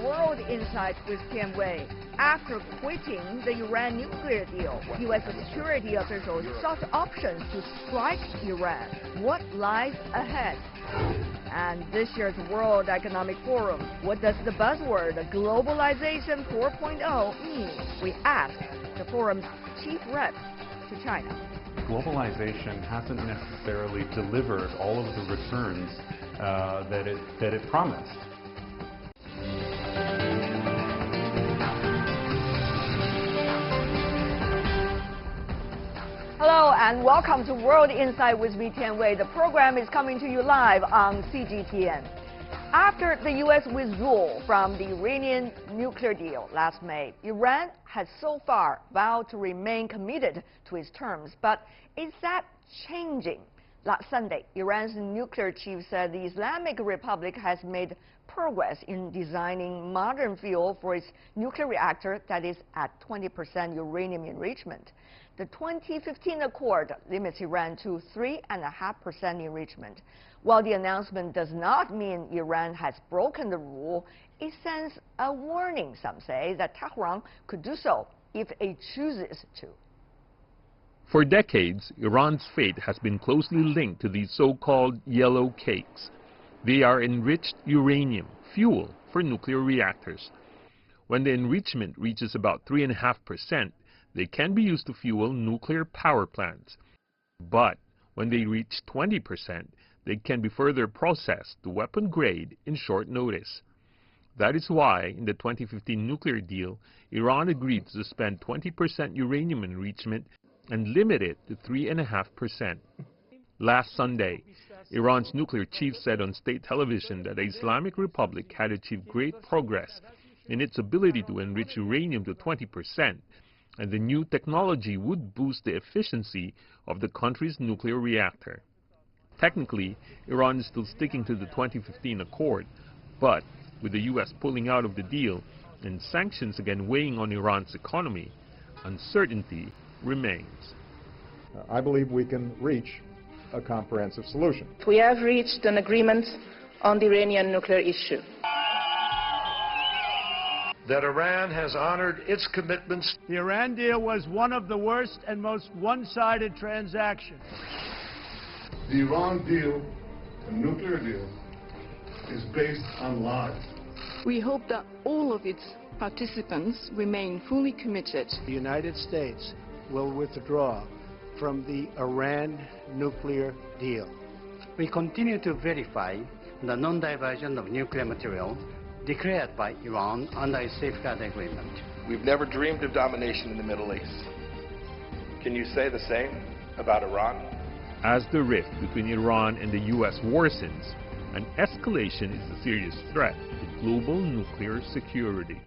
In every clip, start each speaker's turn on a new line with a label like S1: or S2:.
S1: World Insight with Tian Wei. After quitting the Iran nuclear deal, U.S. security officials sought options to strike Iran. What lies ahead? And this year's World Economic Forum, what does the buzzword Globalization 4.0 mean? We asked the forum's chief rep to China.
S2: Globalization hasn't necessarily delivered all of the returns that it promised.
S1: Hello and welcome to World Insight with me, Tian Wei. The program is coming to you live on CGTN. After the U.S. withdrawal from the Iranian nuclear deal last May, Iran has so far vowed to remain committed to its terms. But is that changing? Last Sunday, Iran's nuclear chief said the Islamic Republic has made progress in designing modern fuel for its nuclear reactor that is at 20% uranium enrichment. The 2015 accord limits Iran to 3.5% enrichment. While the announcement does not mean Iran has broken the rule, it sends a warning, some say, that Tehran could do so if it chooses to.
S3: For decades, Iran's fate has been closely linked to these so-called yellow cakes. They are enriched uranium, fuel for nuclear reactors. When the enrichment reaches about 3.5%, they can be used to fuel nuclear power plants. But when they reach 20%, they can be further processed to weapon grade in short notice. That is why, in the 2015 nuclear deal, Iran agreed to suspend 20% uranium enrichment and limit it to 3.5%. Last Sunday, Iran's nuclear chief said on state television that the Islamic Republic had achieved great progress in its ability to enrich uranium to 20%, and the new technology would boost the efficiency of the country's nuclear reactor. Technically, Iran is still sticking to the 2015 accord, but with the U.S. pulling out of the deal and sanctions again weighing on Iran's economy, uncertainty remains.
S4: I believe we can reach a comprehensive solution.
S5: We have reached an agreement on the Iranian nuclear issue.
S6: That Iran has honored its commitments.
S7: The Iran deal was one of the worst and most one-sided transactions.
S8: The Iran deal, the nuclear deal, is based on lies.
S9: We hope that all of its participants remain fully committed.
S7: The United States will withdraw from the Iran nuclear deal.
S10: We continue to verify the non-diversion of nuclear material declared by Iran under a safeguard agreement.
S11: We've never dreamed of domination in the Middle East. Can you say the same about Iran?
S3: As the rift between Iran and the U.S. worsens, an escalation is a serious threat to global nuclear security.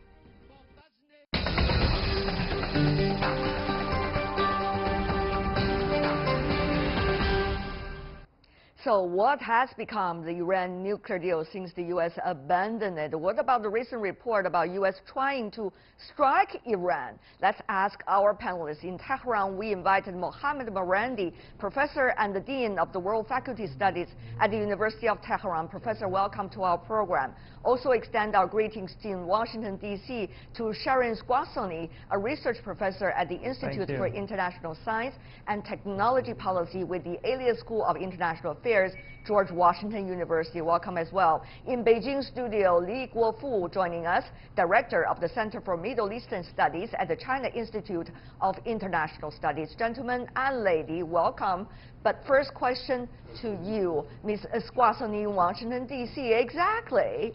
S1: So what has become the Iran nuclear deal since the U.S. abandoned it? What about the recent report about U.S. trying to strike Iran? Let's ask our panelists. In Tehran, we invited Mohammad Marandi, professor and the dean of the World Faculty Studies at the University of Tehran. Professor, welcome to our program. Also extend our greetings in Washington, D.C. to Sharon Squassoni, a research professor at the Institute for International Science and Technology Policy with the Elias School of International Affairs, George Washington University. Welcome as well. In Beijing studio, Li Guofu joining us, director of the Center for Middle Eastern Studies at the China Institute of International Studies. Gentlemen and lady, welcome. But first question to you, Ms. Squassoni in Washington, D.C. Exactly.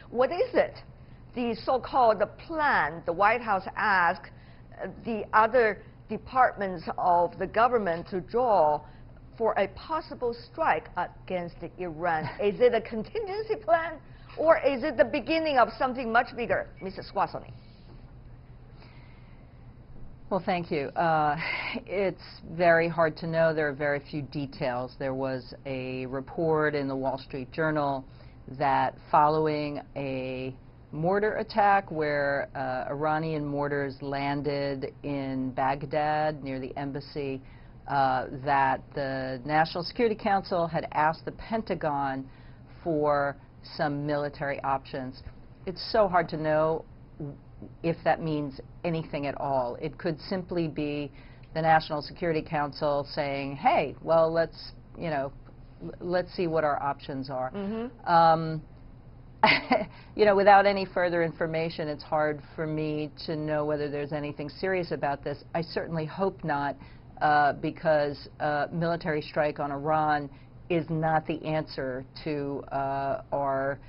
S1: What is it? The so-called plan the White House asked the other departments of the government to draw for a possible strike against Iran. Is it a contingency plan, or is it the beginning of something much bigger? Mrs. Squassoni.
S12: Well, thank you. It's very hard to know. There are very few details. There was a report in the Wall Street Journal that following a mortar attack where Iranian mortars landed in Baghdad near the embassy, that the National Security Council had asked the Pentagon for some military options. it's so hard to know if that means anything at all. It could simply be the National Security Council saying, hey, well, let's see what our options are. Without any further information, it's hard for me to know whether there's anything serious about this. I certainly hope not, because military strike on Iran is not the answer to our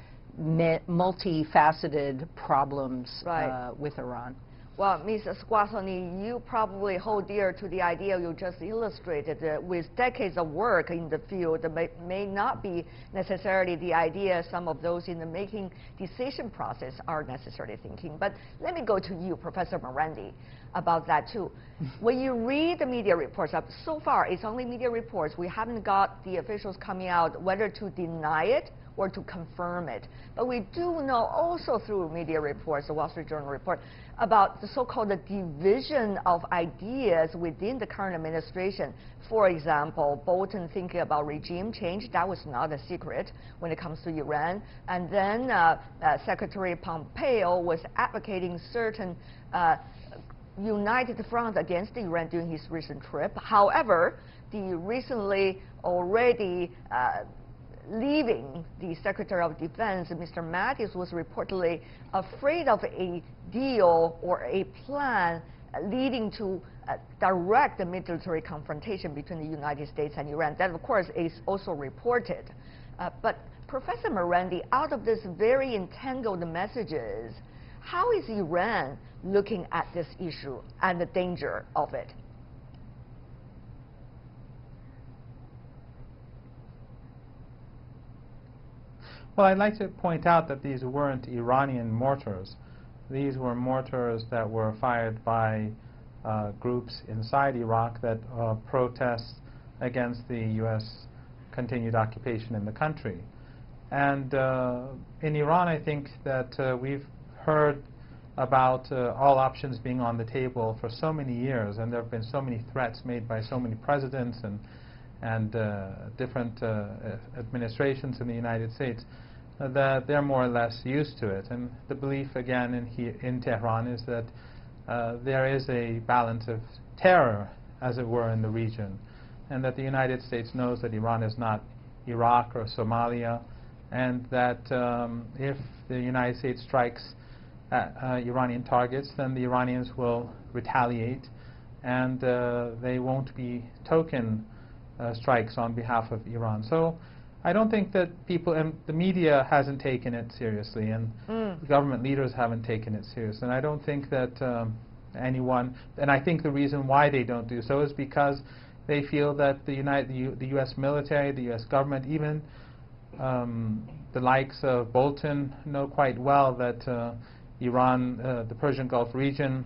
S12: multifaceted problems with Iran.
S1: Well, Mrs. Guasoni, you probably hold dear to the idea you just illustrated. With decades of work in the field, may not be necessarily the idea some of those in the making decision process are necessarily thinking. But let me go to you, Professor Morandi, about that too. When you read the media reports, so far it's only media reports. We haven't got the officials coming out whether to deny it or to confirm it. But we do know also through media reports, the Wall Street Journal report, about the so-called division of ideas within the current administration. For example, Bolton thinking about regime change, that was not a secret when it comes to Iran. And then Secretary Pompeo was advocating certain united front against Iran during his recent trip. However, the recently already leaving the Secretary of Defense, Mr. Mattis, was reportedly afraid of a deal or a plan leading to direct military confrontation between the United States and Iran. That, of course, is also reported. But Professor Morandi, out of this very entangled messages, how is Iran looking at this issue and the danger of it?
S13: Well, I'd like to point out that these weren't Iranian mortars. These were mortars that were fired by groups inside Iraq that protest against the U.S. continued occupation in the country. And in Iran, I think that we've heard about all options being on the table for so many years, and there have been so many threats made by so many presidents and different administrations in the United States, that they're more or less used to it. And the belief, again, in Tehran is that there is a balance of terror, as it were, in the region, and that the United States knows that Iran is not Iraq or Somalia, and that if the United States strikes Iranian targets, then the Iranians will retaliate, and they won't be token strikes on behalf of Iran. So I don't think that people, and the media hasn't taken it seriously, and government leaders haven't taken it seriously. And I don't think that anyone, and I think the reason why they don't do so is because they feel that the U.S. military, the U.S. government, even the likes of Bolton know quite well that Iran, the Persian Gulf region,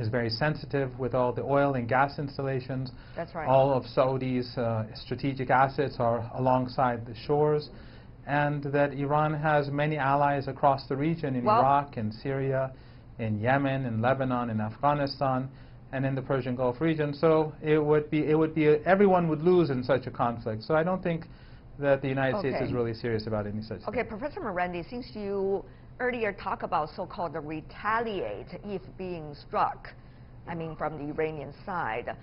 S13: is very sensitive with all the oil and gas installations.
S1: That's right.
S13: All of Saudi's strategic assets are alongside the shores, and that Iran has many allies across the region in Iraq, in Syria, in Yemen, in Lebanon, in Afghanistan, and in the Persian Gulf region. So it would be everyone would lose in such a conflict. So I don't think that the United States is really serious about any such thing.
S1: Okay, Professor Morandi, since you earlier talked about so-called retaliate if being struck, I mean from the Iranian side,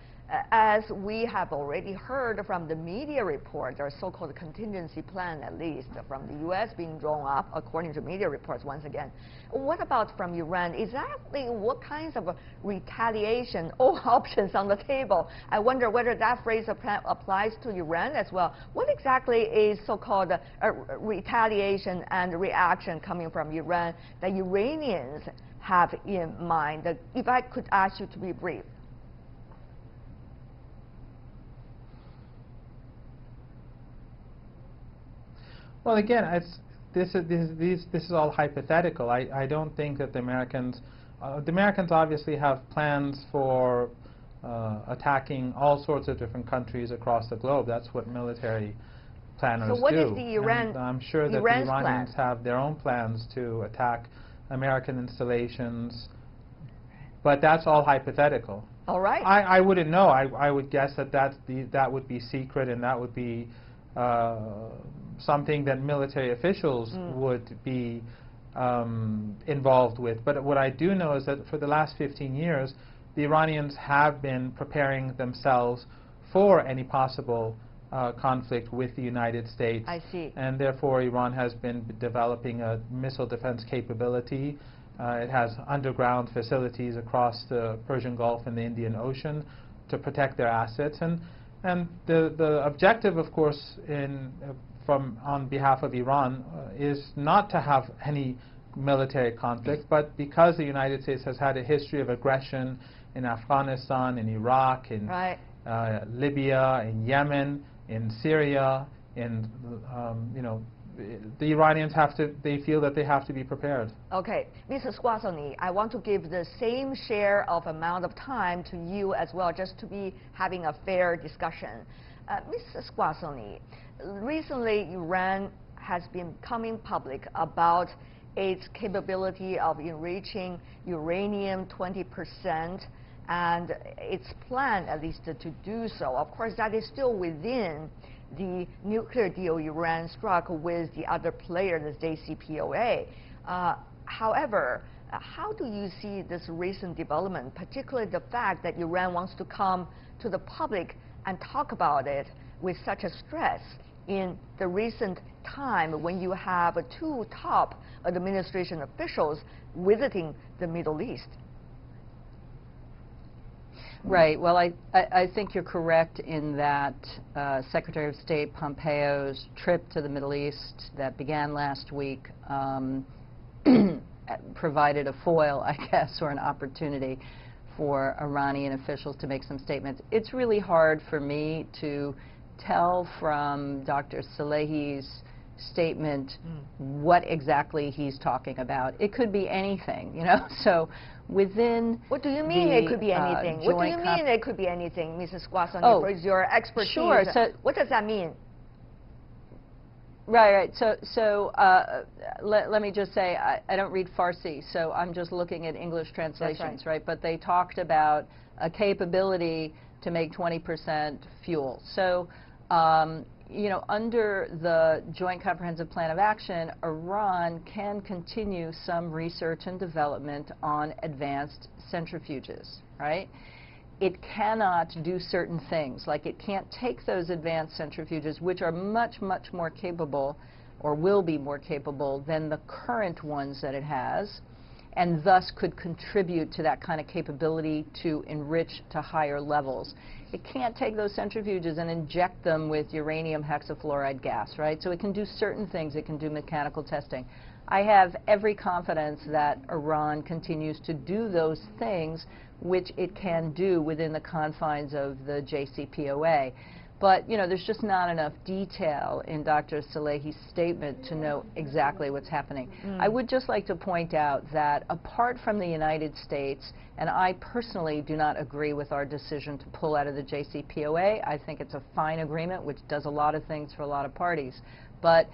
S1: as we have already heard from the media report, there's so-called contingency plan, at least from the U.S. being drawn up according to media reports once again. What about from Iran? Exactly what kinds of retaliation, all options on the table? I wonder whether that phrase applies to Iran as well. What exactly is so-called retaliation and reaction coming from Iran that Iranians have in mind? If I could ask you to be brief.
S13: Well, again, this is all hypothetical. I don't think that the Americans obviously have plans for attacking all sorts of different countries across the globe. That's what military planners do.
S1: So what is the Iran?
S13: And I'm sure that the Iranians have their own plans to attack American installations, but that's all hypothetical.
S1: All right.
S13: I wouldn't know. I would guess that would be secret, and that would be something that military officials would be involved with. But what I do know is that for the last 15 years, the Iranians have been preparing themselves for any possible conflict with the United States.
S1: I see.
S13: And therefore, Iran has been developing a missile defense capability. It has underground facilities across the Persian Gulf and the Indian Ocean to protect their assets. And the objective, of course, on behalf of Iran is not to have any military conflict, but because the United States has had a history of aggression in Afghanistan, in Iraq, in Libya, in Yemen, in Syria, in the Iranians they feel that they have to be prepared.
S1: Okay, Mrs. Squassoni, I want to give the same share of amount of time to you as well, just to be having a fair discussion. Mrs. Squassoni, recently Iran has been coming public about its capability of enriching uranium 20%, and its plan at least to do so. Of course, that is still within the nuclear deal Iran struck with the other player, the JCPOA. However, how do you see this recent development, particularly the fact that Iran wants to come to the public and talk about it with such a stress in the recent time when you have two top administration officials visiting the Middle East?
S12: Right. Well, I think you're correct in that Secretary of State Pompeo's trip to the Middle East that began last week provided a foil, I guess, or an opportunity for Iranian officials to make some statements. It's really hard for me to tell from Dr. Salehi's statement what exactly he's talking about. It could be anything, so within
S1: What do you mean it could be anything? What do you mean it could be anything, Mrs. Squassoni, for your expertise?
S12: Sure. So
S1: what does that mean?
S12: Right. So let me just say, I don't read Farsi, so I'm just looking at English translations, right? But they talked about a capability to make 20% fuel. So, under the Joint Comprehensive Plan of Action, Iran can continue some research and development on advanced centrifuges, right? It cannot do certain things, like it can't take those advanced centrifuges, which are much, much more capable, or will be more capable than the current ones that it has, and thus could contribute to that kind of capability to enrich to higher levels. It can't take those centrifuges and inject them with uranium hexafluoride gas, right? So it can do certain things. It can do mechanical testing. I have every confidence that Iran continues to do those things which it can do within the confines of the JCPOA. But, there's just not enough detail in Dr. Salehi's statement to know exactly what's happening. I would just like to point out that apart from the United States, and I personally do not agree with our decision to pull out of the JCPOA. I think it's a fine agreement which does a lot of things for a lot of parties. But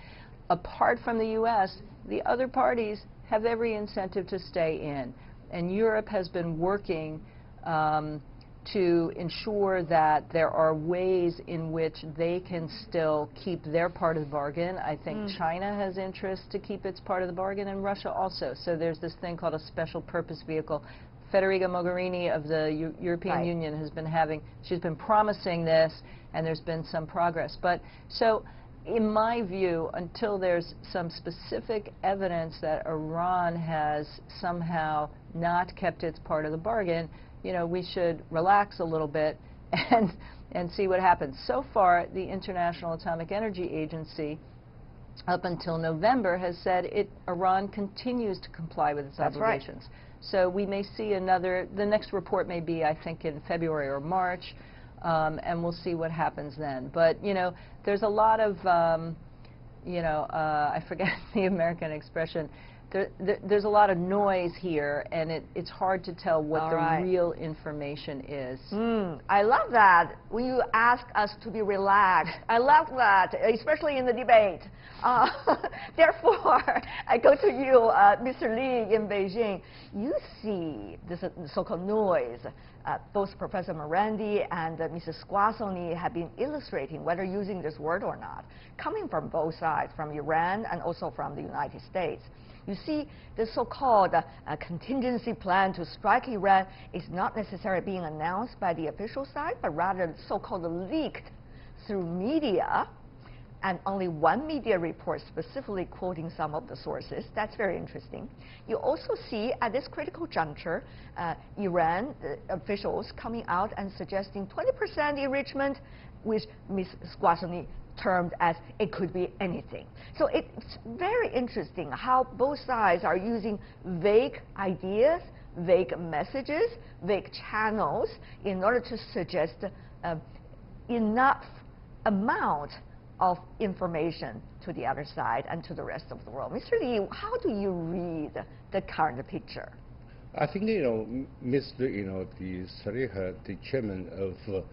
S12: apart from the U.S., the other parties have every incentive to stay in. And Europe has been working to ensure that there are ways in which they can still keep their part of the bargain. I think China has interest to keep its part of the bargain, and Russia also. So there's this thing called a special purpose vehicle. Federica Mogherini of the European Union has been she's been promising this, and there's been some progress. But so in my view, until there's some specific evidence that Iran has somehow not kept its part of the bargain, we should relax a little bit and see what happens. So far, the International Atomic Energy Agency, up until November, has said Iran continues to comply with its obligations.
S1: Right.
S12: So we may see the next report may be, I think, in February or March, and we'll see what happens then. But, there's a lot of, I forget the American expression, there's a lot of noise here, and it's hard to tell what the real information is.
S1: I love that when you ask us to be relaxed. I love that, especially in the debate. Therefore, I go to you, Mr. Li in Beijing. You see this so-called noise. Both Professor Morandi and Mrs. Squassoni have been illustrating, whether using this word or not, coming from both sides, from Iran and also from the United States. You see, the so-called contingency plan to strike Iran is not necessarily being announced by the official side, but rather so-called leaked through media, and only one media report specifically quoting some of the sources. That's very interesting. You also see at this critical juncture, Iran officials coming out and suggesting 20% enrichment, which Ms. Squassoni termed as it could be anything. So it's very interesting how both sides are using vague ideas, vague messages, vague channels in order to suggest enough amount of information to the other side and to the rest of the world. Mr. Li, how do you read the current picture?
S14: I think, Mr. the Saliha, the chairman of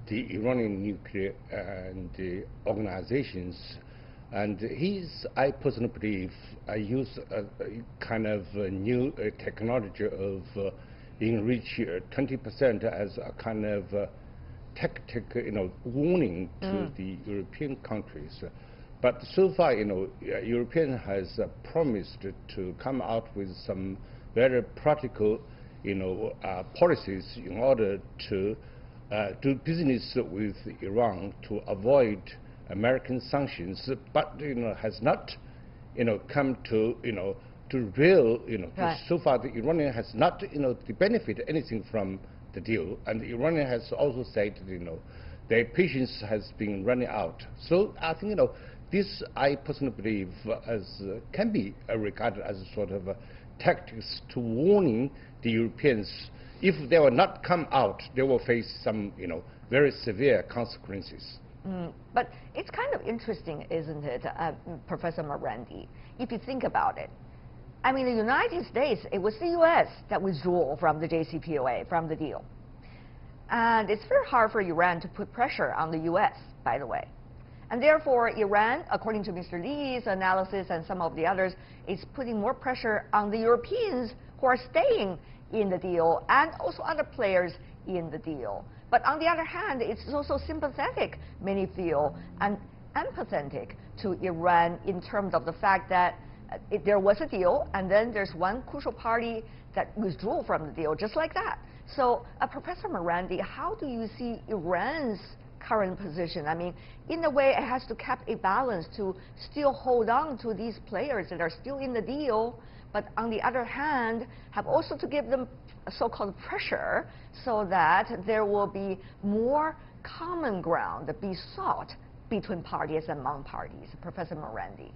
S14: the Iranian nuclear and the organizations, and I personally believe, use a kind of a new technology of enrich 20% as a kind of tactic, warning to the European countries. But so far, European has promised to come out with some very practical, policies in order to do business with Iran to avoid American sanctions, but has not, come to, to real,
S1: right.
S14: So far the Iranian has not, benefit anything from the deal, and the Iranian has also said, their patience has been running out. So I think, this I personally believe as can be regarded as a sort of tactics to warning the Europeans. If they will not come out, they will face some, very severe consequences.
S1: But it's kind of interesting, isn't it, Professor Morandi, if you think about it. I mean, the United States, it was the U.S. that withdrew from the JCPOA, from the deal. And it's very hard for Iran to put pressure on the U.S., by the way. And therefore, Iran, according to Mr. Li's analysis and some of the others, is putting more pressure on the Europeans who are staying in the deal and also other players in the deal. But on the other hand, it's also sympathetic, many feel, and empathetic to Iran in terms of the fact that there was a deal, and then there's one crucial party that withdrew from the deal, just like that. So, Professor Morandi, how do you see Iran's current position? I mean, in a way, it has to keep a balance to still hold on to these players that are still in the deal, but on the other hand, have also to give them so-called pressure so that there will be more common ground be sought between parties and among parties. Professor Morandi.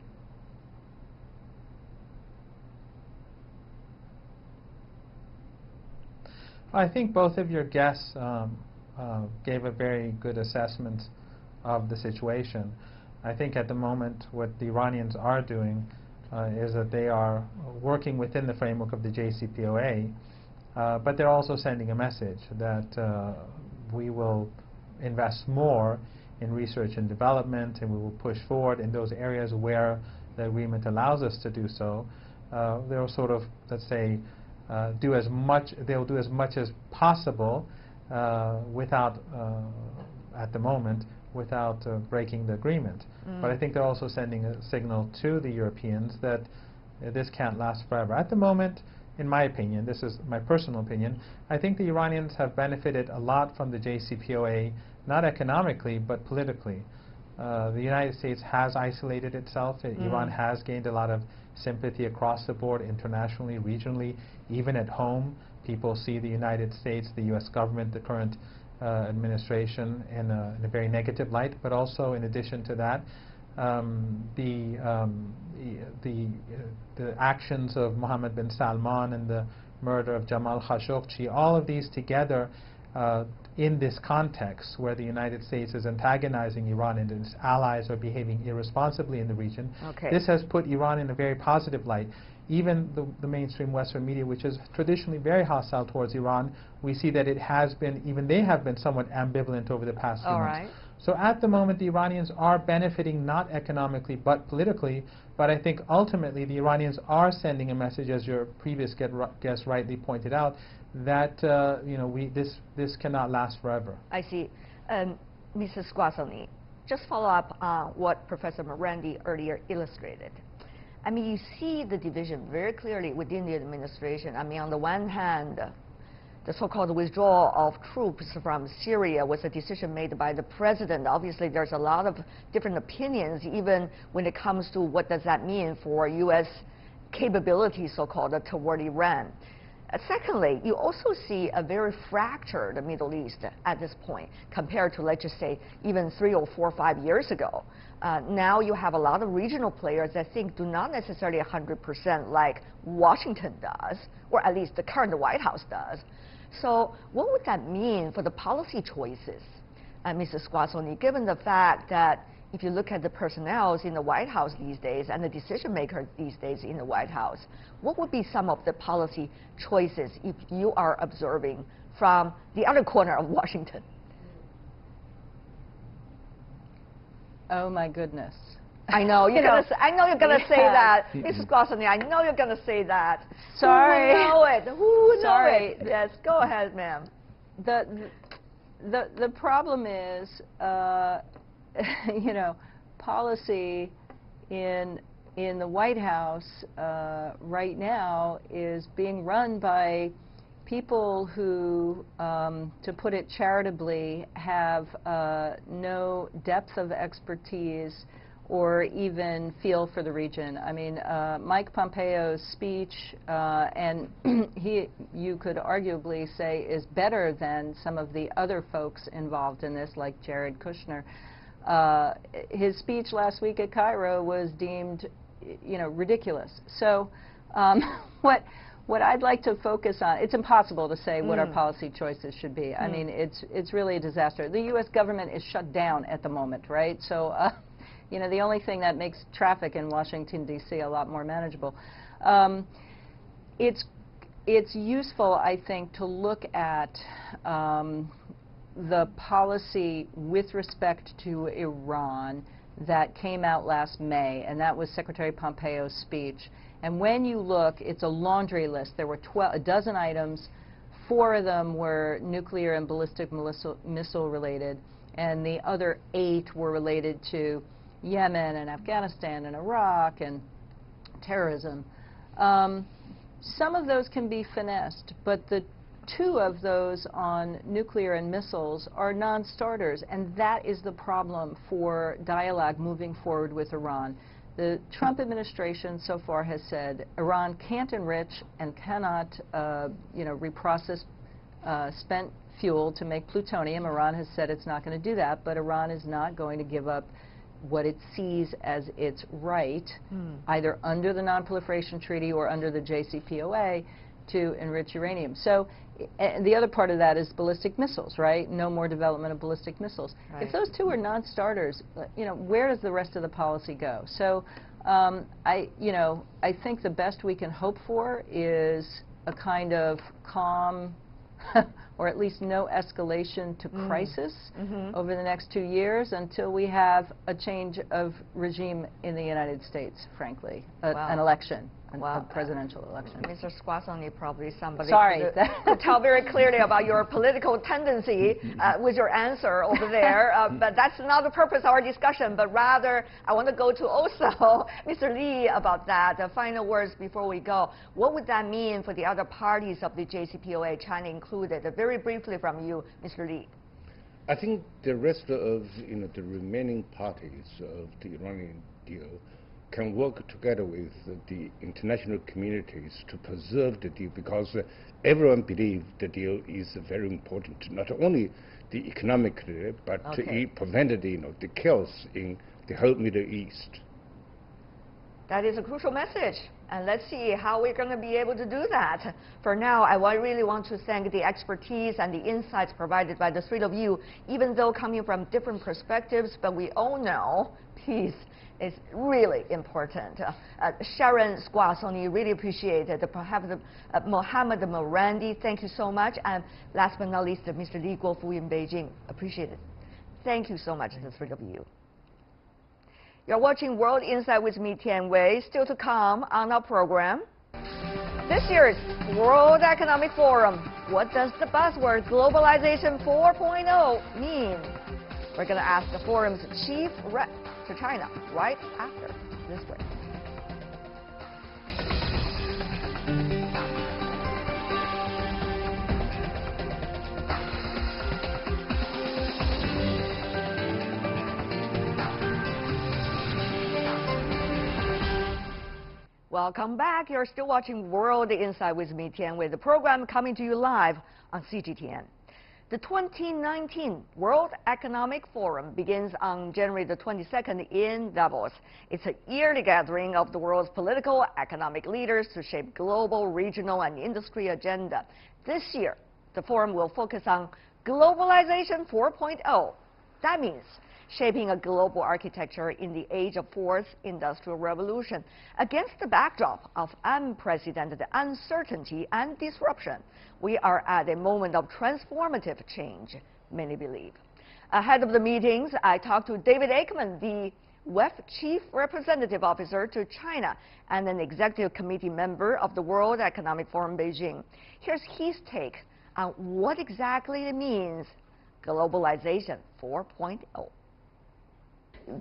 S13: I think both of your guests gave a very good assessment of the situation. I think at the moment what the Iranians are doing is that they are working within the framework of the JCPOA, but they're also sending a message that we will invest more in research and development, and we will push forward in those areas where the agreement allows us to do so. They'll sort of, let's say, they'll do as much as possible without, at the moment, without breaking the agreement. But I think they're also sending a signal to the Europeans that this can't last forever. At the moment, in my opinion, this is my personal opinion, I think the Iranians have benefited a lot from the JCPOA, not economically, but politically. The United States has isolated itself. Iran has gained a lot of sympathy across the board, internationally, regionally, even at home. People see the United States, the U.S. government, the current administration in a very negative light, but also in addition to that, the actions of Mohammed bin Salman and the murder of Jamal Khashoggi, all of these together in this context where the United States is antagonizing Iran and its allies are behaving irresponsibly in the region, this has put Iran in a very positive light. Even the mainstream Western media, which is traditionally very hostile towards Iran, we see that it has been, even they have been somewhat ambivalent over the past few months. So at the moment, the Iranians are benefiting not economically but politically, but I think ultimately the Iranians are sending a message, as your previous guest rightly pointed out, that this cannot last forever.
S1: I see. Mrs. Squassoni, just follow up on what Professor Morandi earlier illustrated. I mean, you see the division very clearly within the administration. I mean, on the one hand, the so-called withdrawal of troops from Syria was a decision made by the president. Obviously, there's a lot of different opinions, even when it comes to what does that mean for U.S. capabilities, so-called, toward Iran. Secondly, you also see a very fractured Middle East at this point compared to, let's just say, even 3 or 4 or 5 years ago. Now you have a lot of regional players that think do not necessarily 100% like Washington does, or at least the current White House does. So what would that mean for the policy choices, Mrs. Guasoni, given the fact that if you look at the personnel in the White House these days and the decision makers these days in the White House, what would be some of the policy choices if you are observing from the other corner of Washington?
S12: Oh my goodness.
S1: I know you're gonna. I know you're gonna say that, Mrs. Guasoni. I know you're gonna say that.
S12: Sorry.
S1: Who would know it? Who would know
S12: Sorry.
S1: it? Yes. Go ahead, ma'am.
S12: The problem is, you know, policy in the White House right now is being run by people who, to put it charitably, have no depth of expertise or even feel for the region. I mean, Mike Pompeo's speech, and you could arguably say is better than some of the other folks involved in this, like Jared Kushner. His speech last week at Cairo was deemed, you know, ridiculous. So what I'd like to focus on, it's impossible to say what our policy choices should be. I mean, it's really a disaster. The U.S. government is shut down at the moment, right? So, you know, the only thing that makes traffic in Washington, D.C. a lot more manageable. It's useful, I think, to look at the policy with respect to Iran that came out last May, and that was Secretary Pompeo's speech. And when you look, it's a laundry list. There were a dozen items. 4 of them were nuclear and ballistic missile related, and the other 8 were related to Yemen and Afghanistan and Iraq and terrorism. Some of those can be finessed, but the 2 of those on nuclear and missiles are non-starters, and that is the problem for dialogue moving forward with Iran. The Trump administration so far has said Iran can't enrich and cannot, you know, reprocess spent fuel to make plutonium. Iran has said it's not going to do that, but Iran is not going to give up what it sees as its right, either under the Non-Proliferation Treaty or under the JCPOA, to enrich uranium. So the other part of that is ballistic missiles, right? No more development of ballistic missiles. Right. If those 2 are non-starters, you know, where does the rest of the policy go? So you know, I think the best we can hope for is a kind of calm or at least no escalation to crisis over the next 2 years until we have a change of regime in the United States, frankly, an election. A presidential election.
S1: Mr. Guasoni, probably somebody
S12: Sorry.
S1: could tell very clearly about your political tendency with your answer over there. But that's not the purpose of our discussion, but rather I want to go to also Mr. Li about that. The final words before we go. What would that mean for the other parties of the JCPOA, China included? Very briefly from you, Mr. Li.
S14: I think the rest of, you know, the remaining parties of the Iranian deal can work together with the international communities to preserve the deal, because everyone believes the deal is very important, not only the economically, but it prevented, you know, the chaos in the whole Middle East.
S1: That is a crucial message, and let's see how we're going to be able to do that. For now, I really want to thank the expertise and the insights provided by the 3 of you, even though coming from different perspectives, but we all know peace is really important. Sharon Guasoni, really appreciate it. Perhaps Mohammed Morandi, thank you so much. And last but not least, Mr. Li Guofu in Beijing, appreciate it. Thank you so much, the 3 of you. You're watching World Insight with me, Tian Wei. Still to come on our program. This year's World Economic Forum. What does the buzzword Globalization 4.0 mean? We're going to ask the forum's chief rep to China right after this break. Welcome back. You're still watching World Insight with me, Tian Wei. The program coming to you live on CGTN. The 2019 World Economic Forum begins on January the 22nd in Davos. It's a yearly gathering of the world's political, economic leaders to shape global, regional, and industry agenda. This year, the forum will focus on Globalization 4.0. That means shaping a global architecture in the age of fourth industrial revolution against the backdrop of unprecedented uncertainty and disruption. We are at a moment of transformative change, many believe. Ahead of the meetings, I talked to David Aikman, the WEF Chief Representative Officer to China and an Executive Committee member of the World Economic Forum Beijing. Here's his take on what exactly it means, Globalization 4.0.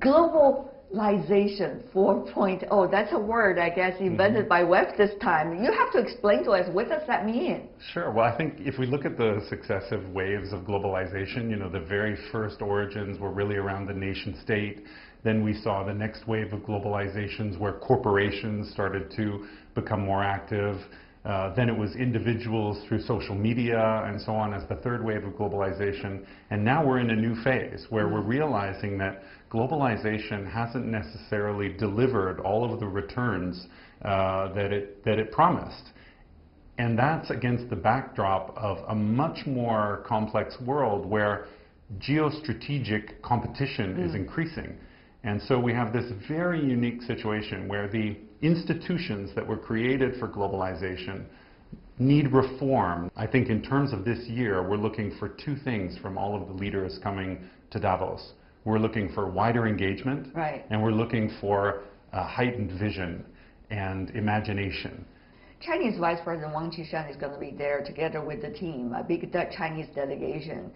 S1: Globalization 4.0, that's a word, I guess, invented by WEF this time. You have to explain to us, what does that mean?
S2: Sure. Well, I think if we look at the successive waves of globalization, the very first origins were really around the nation state. Then we saw the next wave of globalizations where corporations started to become more active. Then it was individuals through social media and so on as the third wave of globalization. And now we're in a new phase where we're realizing that globalization hasn't necessarily delivered all of the returns that it promised. And that's against the backdrop of a much more complex world where geostrategic competition is increasing. And so we have this very unique situation where the institutions that were created for globalization need reform. I think in terms of this year, we're looking for two things from all of the leaders coming to Davos. We're looking for wider engagement, and we're looking for a heightened vision and imagination.
S1: Chinese Vice President Wang Qishan is going to be there together with the team, a big Chinese delegation,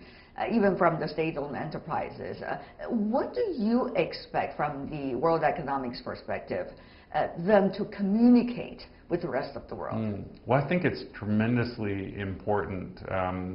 S1: even from the state-owned enterprises. What do you expect from the world economics perspective, them to communicate with the rest of the world?
S2: Well, I think it's tremendously important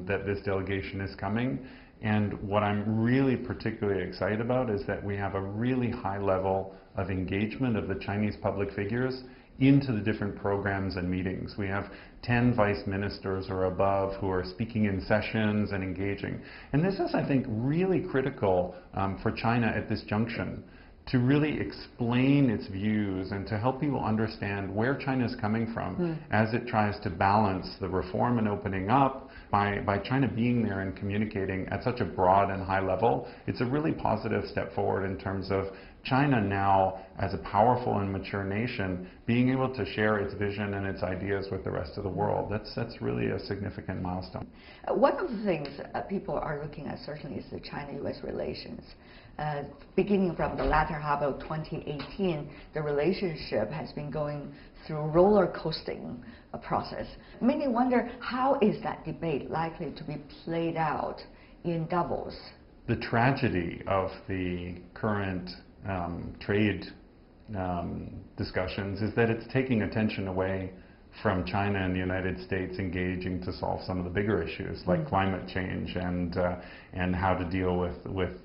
S2: that this delegation is coming. And what I'm really particularly excited about is that we have a really high level of engagement of the Chinese public figures into the different programs and meetings. We have 10 vice ministers or above who are speaking in sessions and engaging. And this is, I think, really critical for China at this junction, to really explain its views and to help people understand where China is coming from as it tries to balance the reform and opening up. By China being there and communicating at such a broad and high level, it's a really positive step forward in terms of China now, as a powerful and mature nation, being able to share its vision and its ideas with the rest of the world. That's really a significant milestone.
S1: One of the things people are looking at certainly is the China-U.S. relations. Beginning from the latter half of 2018, the relationship has been going through a roller coasting process. Many wonder, how is that debate likely to be played out in Davos?
S2: The tragedy of the current trade discussions is that it's taking attention away from China and the United States engaging to solve some of the bigger issues like climate change and how to deal with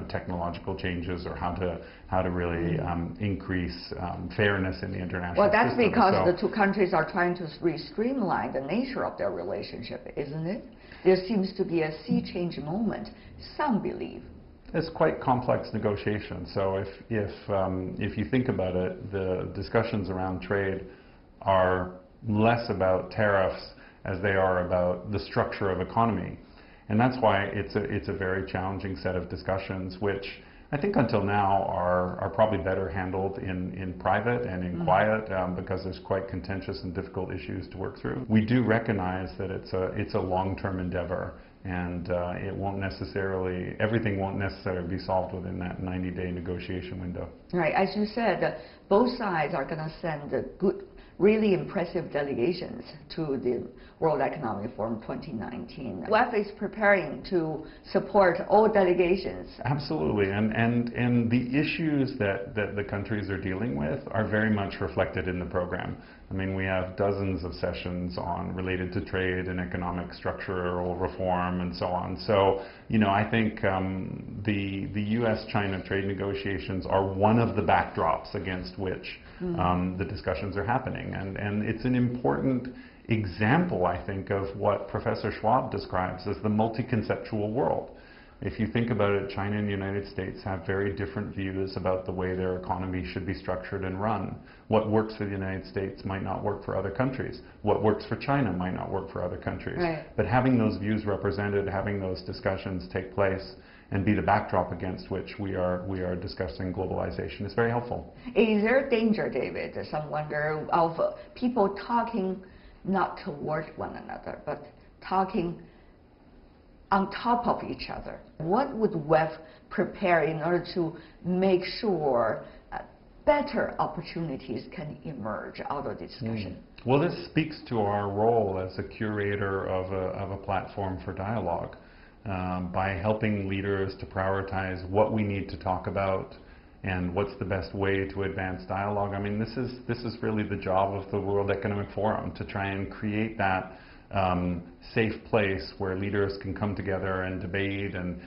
S2: technological changes, or how to really increase fairness in the international
S1: Well, that's
S2: system.
S1: because the two countries are trying to streamline the nature of their relationship, isn't it? There seems to be a sea change moment, some believe.
S2: It's quite complex negotiation. So if you think about it, the discussions around trade are less about tariffs as they are about the structure of economy. And that's why it's a very challenging set of discussions, which I think until now are probably better handled in private and in quiet, because there's quite contentious and difficult issues to work through. We do recognize that it's a long-term endeavor, and everything won't necessarily be solved within that 90-day negotiation window.
S1: Right, as you said, both sides are going to send really impressive delegations to the World Economic Forum 2019. WEF is preparing to support all delegations.
S2: Absolutely, and the issues that the countries are dealing with are very much reflected in the program. I mean, we have dozens of sessions on related to trade and economic structural reform and so on. So, you know, I think the U.S.-China trade negotiations are one of the backdrops against which the discussions are happening. And it's an important example, I think, of what Professor Schwab describes as the multi-conceptual world. If you think about it, China and the United States have very different views about the way their economy should be structured and run. What works for the United States might not work for other countries. What works for China might not work for other countries.
S1: Right.
S2: But having those views represented, having those discussions take place, and be the backdrop against which we are discussing globalization is very helpful.
S1: Is there danger, David, some wonder, of people talking not toward one another, but talking on top of each other? What would WEF prepare in order to make sure better opportunities can emerge out of the discussion?
S2: Well, this speaks to our role as a curator of a platform for dialogue, by helping leaders to prioritize what we need to talk about and what's the best way to advance dialogue. I mean, this is really the job of the World Economic Forum, to try and create that safe place where leaders can come together and debate and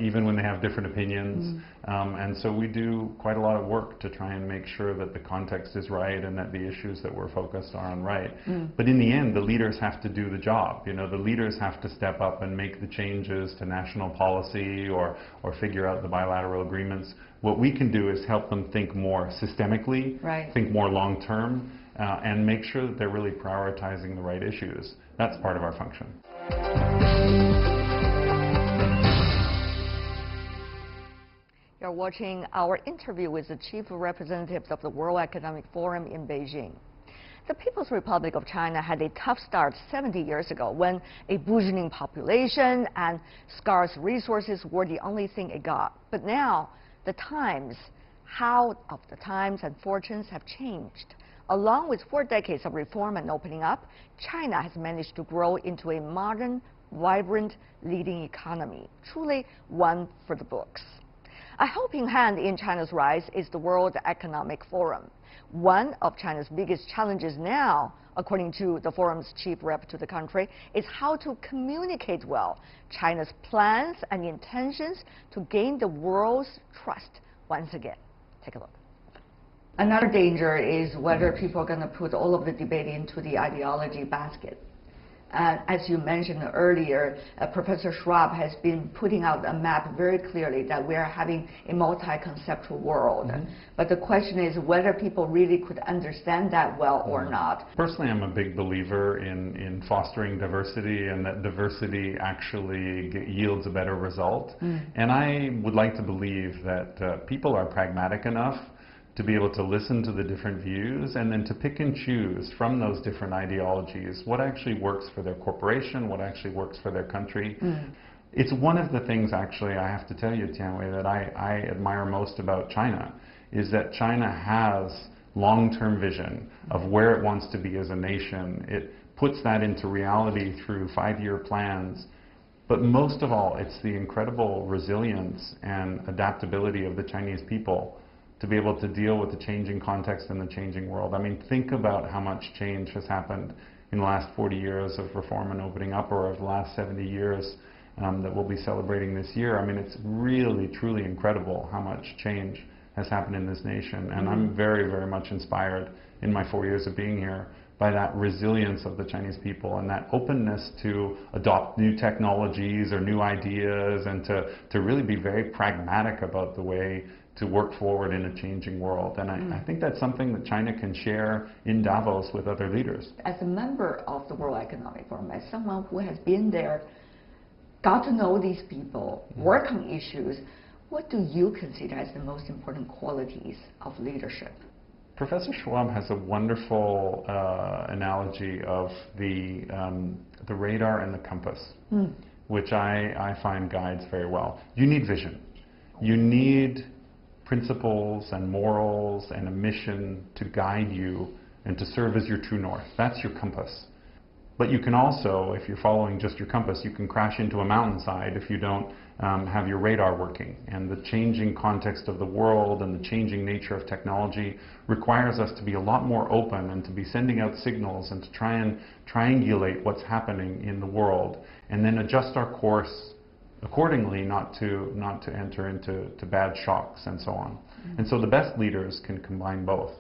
S2: even when they have different opinions. And so we do quite a lot of work to try and make sure that the context is right and that the issues that we're focused on are right. But in the end, the leaders have to do the job. You know, the leaders have to step up and make the changes to national policy or figure out the bilateral agreements. What we can do is help them think more systemically, think more long term, and make sure that they're really prioritizing the right issues. That's part of our function.
S1: You're watching our interview with the chief representatives of the World Economic Forum in Beijing. The People's Republic of China had a tough start 70 years ago when a burgeoning population and scarce resources were the only thing it got. But now, the times and fortunes have changed. Along with 4 decades of reform and opening up, China has managed to grow into a modern, vibrant, leading economy, truly one for the books. A helping hand in China's rise is the World Economic Forum. One of China's biggest challenges now, according to the forum's chief rep to the country, is how to communicate well China's plans and intentions to gain the world's trust once again. Take a look. Another danger is whether people are going to put all of the debate into the ideology basket. As you mentioned earlier, Professor Schwab has been putting out a map very clearly that we are having a multi-conceptual world. But the question is whether people really could understand that well or not.
S2: Personally, I'm a big believer in fostering diversity, and that diversity actually yields a better result. And I would like to believe that people are pragmatic enough to be able to listen to the different views and then to pick and choose from those different ideologies what actually works for their corporation, what actually works for their country. It's one of the things, actually, I have to tell you, Tian Wei, that I admire most about China, is that China has long-term vision of where it wants to be as a nation. It puts that into reality through 5-year plans. But most of all, it's the incredible resilience and adaptability of the Chinese people to be able to deal with the changing context and the changing world. I mean, think about how much change has happened in the last 40 years of reform and opening up, or of the last 70 years that we'll be celebrating this year. I mean, it's really, truly incredible how much change has happened in this nation. And I'm very, very much inspired in my 4 years of being here by that resilience of the Chinese people and that openness to adopt new technologies or new ideas, and to really be very pragmatic about the way to work forward in a changing world. And I think that's something that China can share in Davos with other leaders.
S1: As a member of the World Economic Forum, as someone who has been there, got to know these people, work on issues, what do you consider as the most important qualities of leadership?
S2: Professor Schwab has a wonderful analogy of the radar and the compass, which I find guides very well. You need vision. You need principles and morals and a mission to guide you and to serve as your true north. That's your compass. But you can also, if you're following just your compass, you can crash into a mountainside if you don't have your radar working. And the changing context of the world and the changing nature of technology requires us to be a lot more open and to be sending out signals and to try and triangulate what's happening in the world and then adjust our course accordingly, not to enter into bad shocks and so on. Mm-hmm. And so the best leaders can combine both.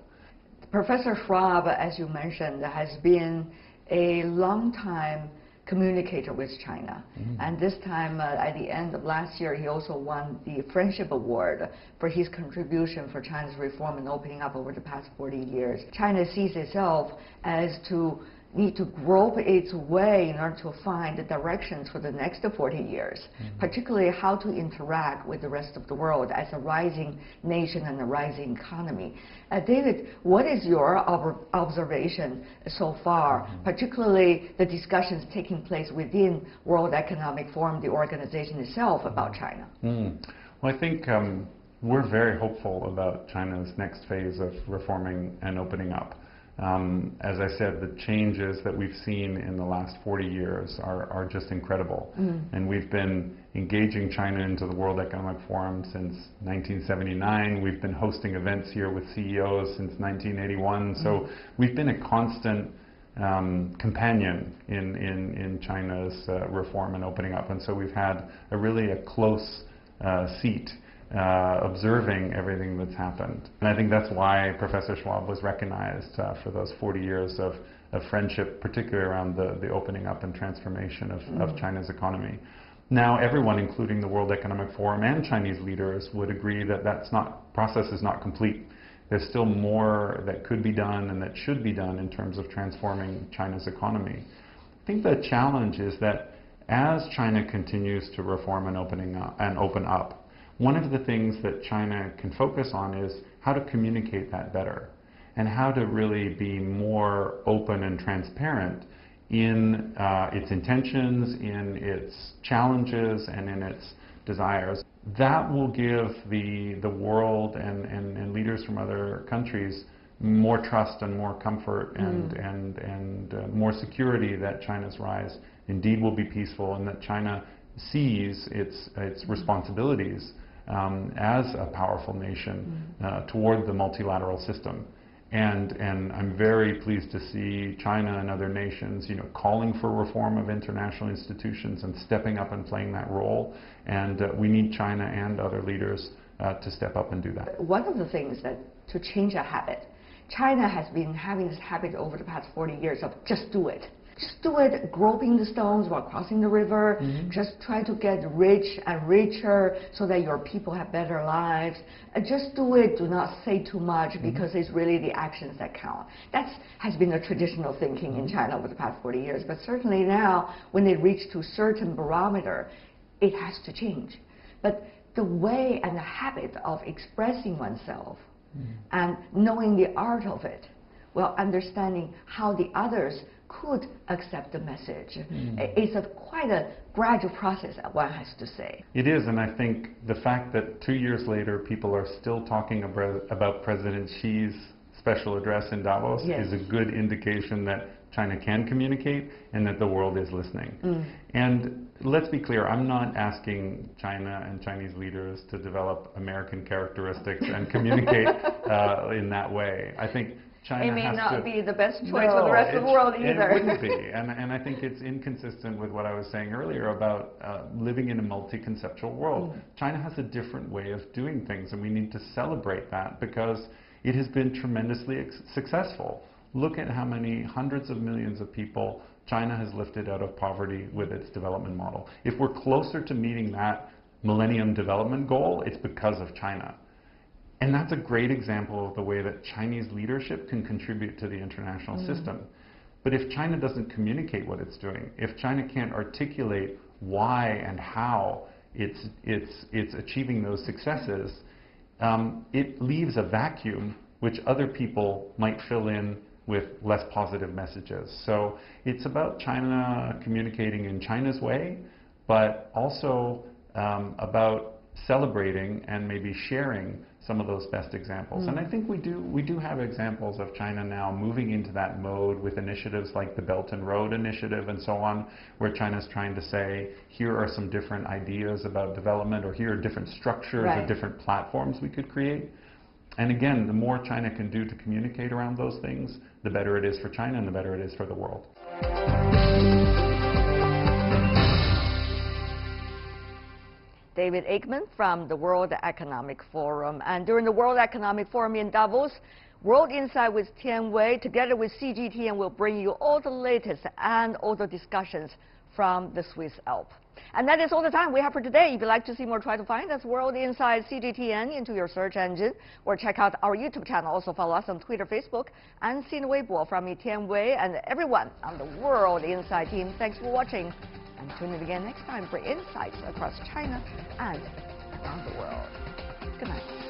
S1: Professor Schwab, as you mentioned, has been a long-time communicator with China. Mm-hmm. And this time, at the end of last year, he also won the Friendship Award for his contribution for China's reform and opening up over the past 40 years. China sees itself as to need to grope its way in order to find the directions for the next 40 years, mm-hmm. particularly how to interact with the rest of the world as a rising nation and a rising economy. David, what is your observation so far, mm-hmm. particularly the discussions taking place within World Economic Forum, the organization itself, about China?
S2: Mm. Well, I think we're very hopeful about China's next phase of reforming and opening up. As I said, the changes that we've seen in the last 40 years are just incredible. And we've been engaging China into the World Economic Forum since 1979. We've been hosting events here with CEOs since 1981. So we've been a constant companion in China's reform and opening up. And so we've had really a close seat observing everything that's happened. And I think that's why Professor Schwab was recognized for those 40 years of friendship, particularly around the opening up and transformation of China's economy. Now everyone, including the World Economic Forum and Chinese leaders, would agree that process is not complete. There's still more that could be done and that should be done in terms of transforming China's economy. I think the challenge is that as China continues to reform and open up, one of the things that China can focus on is how to communicate that better and how to really be more open and transparent in its intentions, in its challenges, and in its desires. That will give the world and leaders from other countries more trust and more comfort and more security that China's rise indeed will be peaceful and that China sees its responsibilities as a powerful nation toward the multilateral system. And I'm very pleased to see China and other nations, calling for reform of international institutions and stepping up and playing that role. And we need China and other leaders to step up and do that.
S1: One of the things that to change a habit, China has been having this habit over the past 40 years of just do it. Just do it, groping the stones while crossing the river. Just try to get rich and richer so that your people have better lives. Just do it, do not say too much because it's really the actions that count. That has been a traditional thinking in China over the past 40 years. But certainly now, when they reach to a certain barometer, it has to change. But the way and the habit of expressing oneself and knowing the art of it, well, understanding how the others could accept the message. It's quite a gradual process, one has to say.
S2: It is, and I think the fact that 2 years later people are still talking about President Xi's special address in Davos is a good indication that China can communicate and that the world is listening. And let's be clear, I'm not asking China and Chinese leaders to develop American characteristics and communicate in that way. I think China
S1: it may not be the best choice for the rest of the world either.
S2: It wouldn't be, and I think it's inconsistent with what I was saying earlier about living in a multi-conceptual world. China has a different way of doing things, and we need to celebrate that because it has been tremendously successful. Look at how many hundreds of millions of people China has lifted out of poverty with its development model. If we're closer to meeting that Millennium Development Goal, it's because of China. And that's a great example of the way that Chinese leadership can contribute to the international system. But if China doesn't communicate what it's doing, if China can't articulate why and how it's achieving those successes, it leaves a vacuum which other people might fill in with less positive messages. So it's about China communicating in China's way, but also about celebrating and maybe sharing some of those best examples. And I think we do have examples of China now moving into that mode with initiatives like the Belt and Road Initiative and so on, where China's trying to say, here are some different ideas about development, or here are different structures or different platforms we could create. And again, the more China can do to communicate around those things, the better it is for China and the better it is for the world.
S1: David Aikman from the World Economic Forum. And during the World Economic Forum in Davos, World Insight with Tian Wei, together with CGTN, will bring you all the latest and all the discussions from the Swiss Alps. And that is all the time we have for today. If you'd like to see more, try to find us World Insight CGTN into your search engine, or check out our YouTube channel. Also follow us on Twitter, Facebook, and Sina Weibo. From me, Tian Wei, and everyone on the World Insight team, thanks for watching. And tune in again next time for insights across China and around the world. Good night.